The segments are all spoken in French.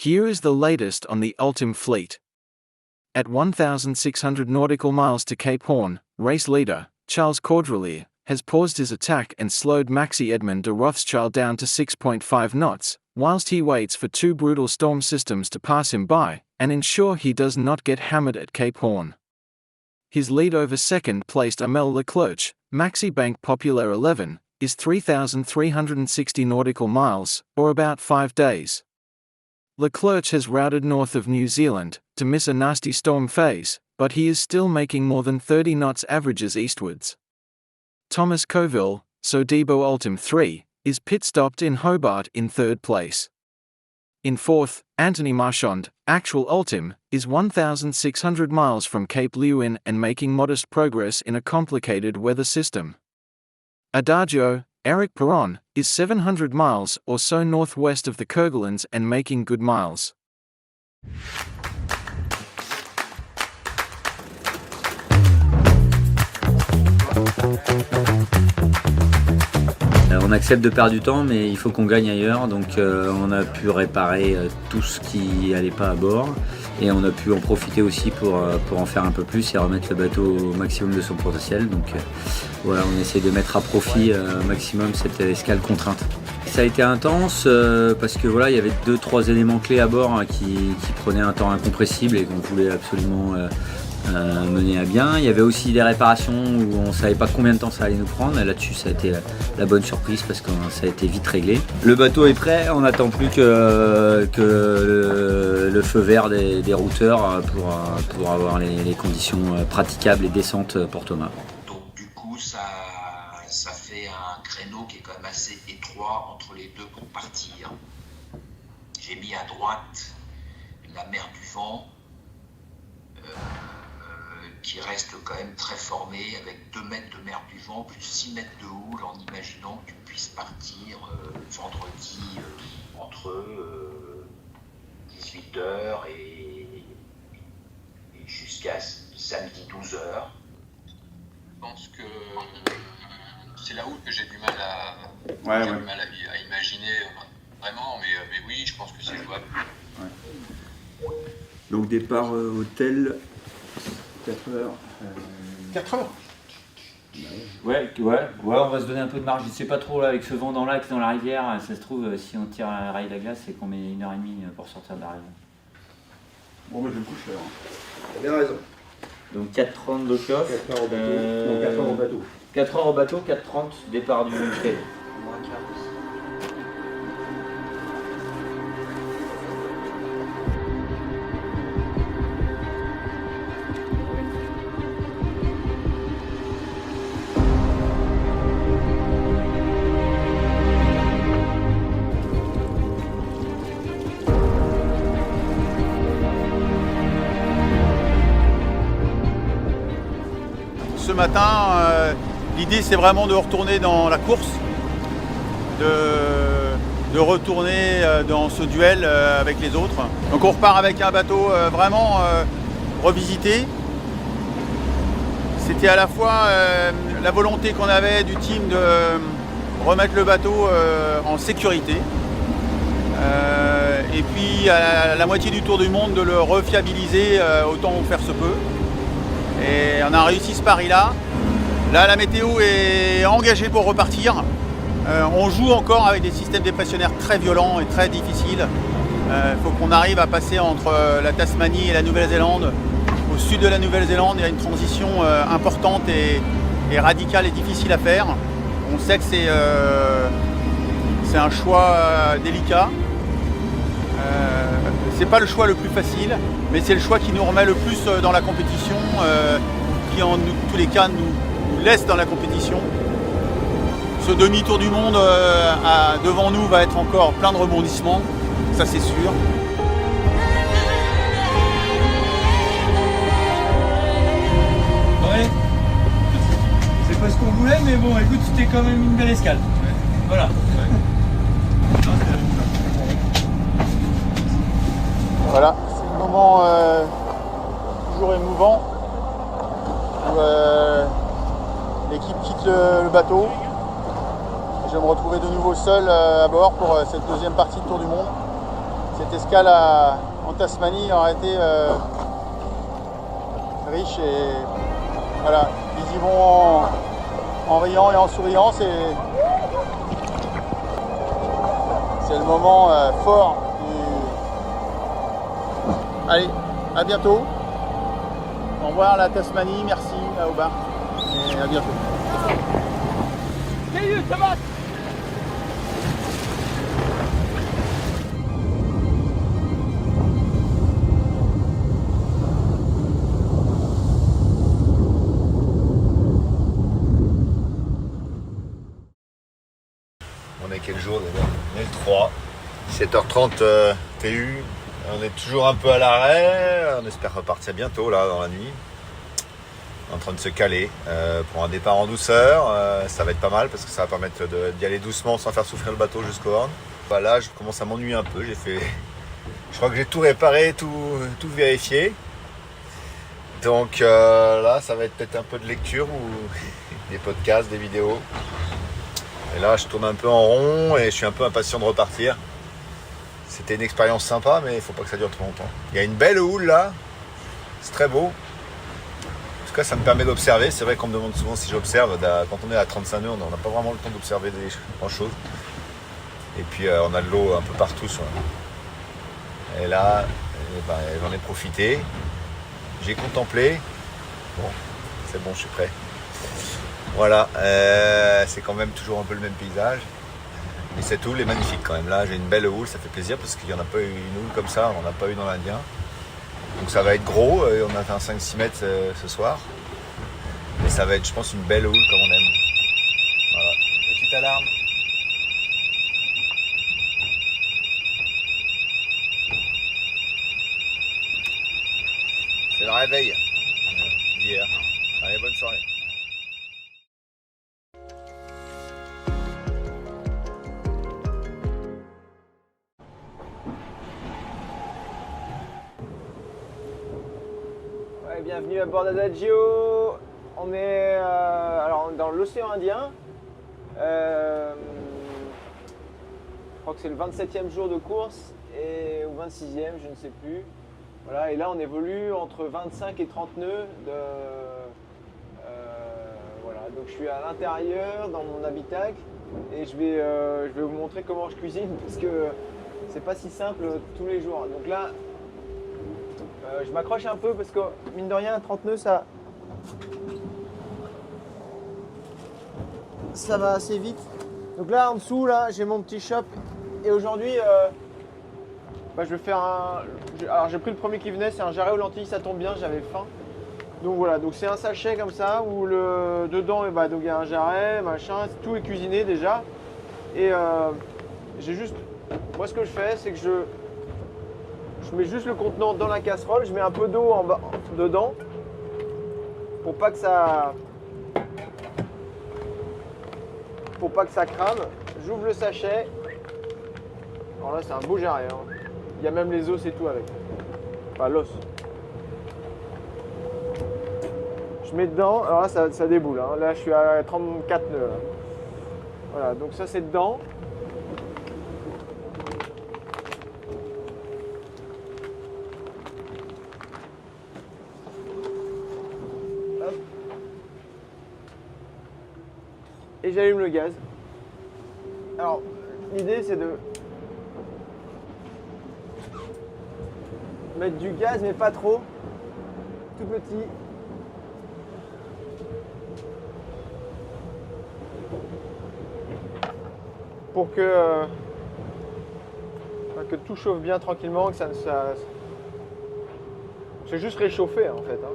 Here is the latest on the Ultim fleet. At 1,600 nautical miles to Cape Horn, race leader, Charles Caudrelier, has paused his attack and slowed Maxi Edmond de Rothschild down to 6.5 knots, whilst he waits for two brutal storm systems to pass him by, and ensure he does not get hammered at Cape Horn. His lead over second-placed Amel Leclerc, Maxi Bank Populaire 11, is 3,360 nautical miles, or about 5 days. Leclerc has routed north of New Zealand, to miss a nasty storm phase, but he is still making more than 30 knots averages eastwards. Thomas Coville, Sodebo Ultim 3, is pit-stopped in Hobart in third place. In fourth, Anthony Marchand, actual Ultim, is 1,600 miles from Cape Leeuwin and making modest progress in a complicated weather system. Adagio, Eric Perron, is 700 miles or so northwest of the Kerguelens and making good miles. On accepte de perdre du temps, mais il faut qu'on gagne ailleurs, donc on a pu réparer tout ce qui n'allait pas à bord, et on a pu en profiter aussi pour en faire un peu plus et remettre le bateau au maximum de son potentiel. Donc voilà, on essaie de mettre à profit maximum cette escale contrainte. Ça a été intense parce que voilà, il y avait 2-3 éléments clés à bord qui prenaient un temps incompressible et qu'on voulait absolument mener à bien. Il y avait aussi des réparations où on ne savait pas combien de temps ça allait nous prendre. Là-dessus, ça a été la bonne surprise parce que ça a été vite réglé. Le bateau est prêt, on n'attend plus que le feu vert des routeurs pour avoir les conditions praticables et décentes pour Thomas. Donc du coup, ça fait un créneau qui est quand même assez étroit entre les deux pour partir. J'ai mis à droite la mer du Vent, qui reste quand même très formé, avec 2 mètres de mer du vent, plus 6 mètres de houle, en imaginant que tu puisses partir vendredi entre 18h et jusqu'à samedi 12h. Je pense que c'est la houle que j'ai du mal à imaginer vraiment, mais oui, je pense que c'est jouable. Ouais. Donc départ hôtel 4 heures. 4 heures. Ouais, on va se donner un peu de marge. Je sais pas trop là, avec ce vent dans l'axe, dans la rivière, ça se trouve, si on tire la rail de la glace, c'est qu'on met 1h30 pour sortir de la rivière. Bon, moi je vais me coucher. Hein. T'as bien raison. Donc 4h30 de chauffe. 4 heures au bateau. Non, 4 heures au bateau. 4 heures au bateau, 4h30 départ du quai. Ce matin, l'idée c'est vraiment de retourner dans la course, de retourner dans ce duel avec les autres. Donc on repart avec un bateau vraiment revisité. C'était à la fois la volonté qu'on avait du team de remettre le bateau en sécurité, et puis à la moitié du tour du monde de le refiabiliser autant que faire se peut. Et on a réussi ce pari-là. Là, la météo est engagée pour repartir. On joue encore avec des systèmes dépressionnaires très violents et très difficiles. Il faut qu'on arrive à passer entre la Tasmanie et la Nouvelle-Zélande. Au sud de la Nouvelle-Zélande, il y a une transition importante et radicale et difficile à faire. On sait que c'est un choix délicat. C'est pas le choix le plus facile, mais c'est le choix qui nous remet le plus dans la compétition, qui en tous les cas nous laisse dans la compétition. Ce demi-tour du monde devant nous va être encore plein de rebondissements, ça c'est sûr. Ouais, c'est pas ce qu'on voulait, mais bon, écoute, c'était quand même une belle escale. Ouais. Voilà. Ouais. Voilà, c'est le moment toujours émouvant où l'équipe quitte le bateau. Je vais me retrouver de nouveau seul à bord pour cette deuxième partie de Tour du Monde. C'est cette escale en Tasmanie aurait été riche et voilà, ils y vont en riant et en souriant, c'est le moment fort. Allez, à bientôt. Au revoir la Tasmanie, merci à Hobart et à bientôt. Salut, ça va? On est quel jour déjà? On est le 3, 17h30 TU. On est toujours un peu à l'arrêt, on espère repartir bientôt là dans la nuit. En train de se caler pour un départ en douceur, ça va être pas mal parce que ça va permettre d'y aller doucement sans faire souffrir le bateau jusqu'au Horn. Bah là je commence à m'ennuyer un peu, je crois que j'ai tout réparé, tout vérifié. Donc là ça va être peut-être un peu de lecture ou des podcasts, des vidéos. Et là je tourne un peu en rond et je suis un peu impatient de repartir. C'était une expérience sympa mais il ne faut pas que ça dure trop longtemps. Il y a une belle houle là, c'est très beau. En tout cas ça me permet d'observer, c'est vrai qu'on me demande souvent si j'observe. Quand on est à 35 nœuds on n'a pas vraiment le temps d'observer grand chose. Et puis on a de l'eau un peu partout. Et là j'en ai profité, j'ai contemplé. Bon, c'est bon, je suis prêt. Voilà, c'est quand même toujours un peu le même paysage. Et cette houle est magnifique quand même. Là, j'ai une belle houle, ça fait plaisir parce qu'il n'y en a pas eu une houle comme ça, on n'en a pas eu dans l'Indien. Donc ça va être gros, on a fait un 5-6 mètres ce soir. Et ça va être, je pense, une belle houle comme on aime. Voilà, petite alarme. C'est le réveil d'hier. Allez, bonne soirée. Bienvenue à bord d'Adagio. On est alors dans l'océan Indien. Je crois que c'est le 27e jour de course ou 26e, je ne sais plus. Voilà, et là on évolue entre 25 et 30 nœuds. Voilà, donc je suis à l'intérieur dans mon habitacle et je vais vous montrer comment je cuisine parce que c'est pas si simple tous les jours. Donc là, je m'accroche un peu parce que mine de rien, 30 nœuds ça va assez vite. Donc là en dessous, là j'ai mon petit shop et aujourd'hui je vais faire alors j'ai pris le premier qui venait, c'est un jarret aux lentilles, ça tombe bien, j'avais faim. Donc voilà, donc c'est un sachet comme ça où dedans donc il y a un jarret, machin, tout est cuisiné déjà. Et moi ce que je fais c'est que je mets juste le contenant dans la casserole, je mets un peu d'eau dedans pour pas que ça crame. J'ouvre le sachet. Alors là c'est un beau jarret, hein. Il y a même les os et tout avec. Enfin l'os. Je mets dedans, alors là ça déboule, hein. Là je suis à 34 nœuds. Là. Voilà, donc ça c'est dedans. Et j'allume le gaz. Alors, l'idée c'est de mettre du gaz, mais pas trop, tout petit. Pour que tout chauffe bien tranquillement, que ça c'est juste réchauffer en fait. Hein.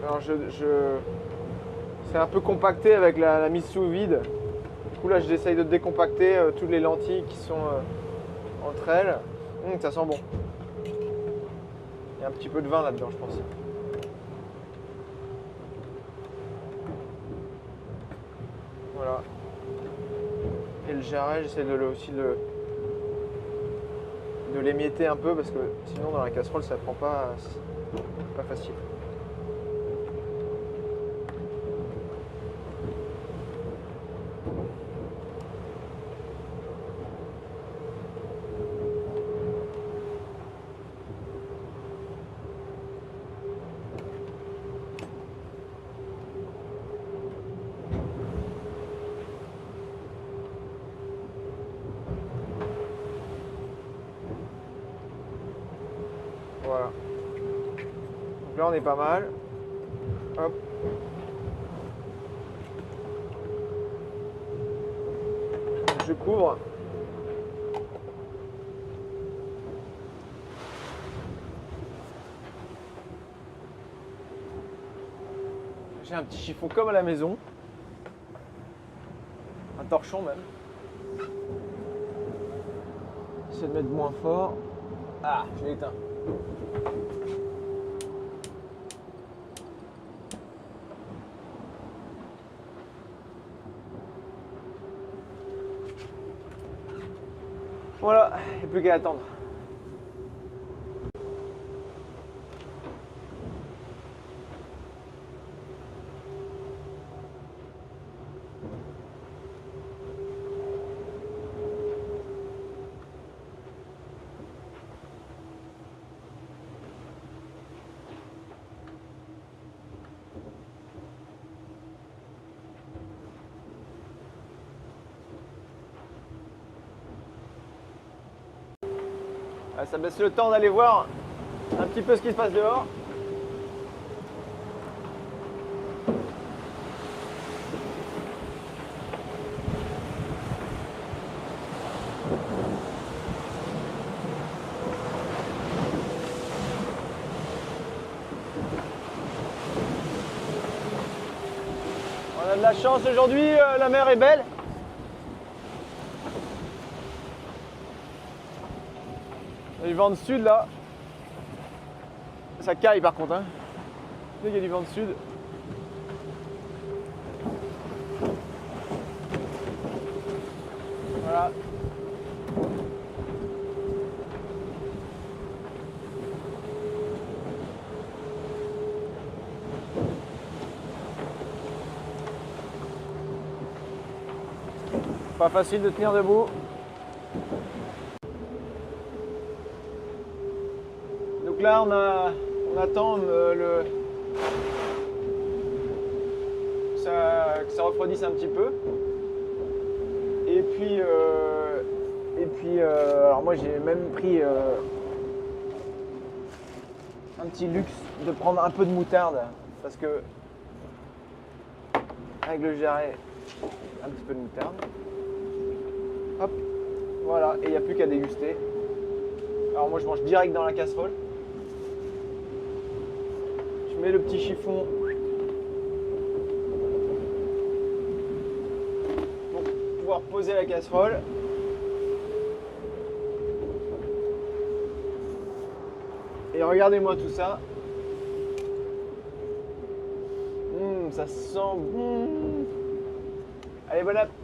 Alors c'est un peu compacté avec la mise sous vide. Du coup là j'essaye de décompacter toutes les lentilles qui sont entre elles. Ça sent bon. Il y a un petit peu de vin là-dedans je pense. Voilà. Et jarret, j'essaie de l'émietter un peu parce que sinon dans la casserole ça prend pas facile. Voilà. Donc là on est pas mal. Hop. Je couvre. J'ai un petit chiffon comme à la maison. Un torchon même. J'essaie de mettre moins fort. Ah, je l'ai éteint. Voilà, il n'y a plus qu'à attendre. Ça me laisse le temps d'aller voir un petit peu ce qui se passe dehors. On a de la chance aujourd'hui, la mer est belle. Il y a du vent de sud là. Ça caille par contre. Hein. Il y a du vent de sud. Voilà. Pas facile de tenir debout. Donc là on attend que ça refroidisse un petit peu. Et puis alors moi j'ai même pris un petit luxe de prendre un peu de moutarde parce que avec le jarret, un petit peu de moutarde. Hop, voilà, et il n'y a plus qu'à déguster. Alors moi je mange direct dans la casserole. Je mets le petit chiffon pour pouvoir poser la casserole. Et regardez-moi tout ça. Ça sent bon. Allez, bon appétit.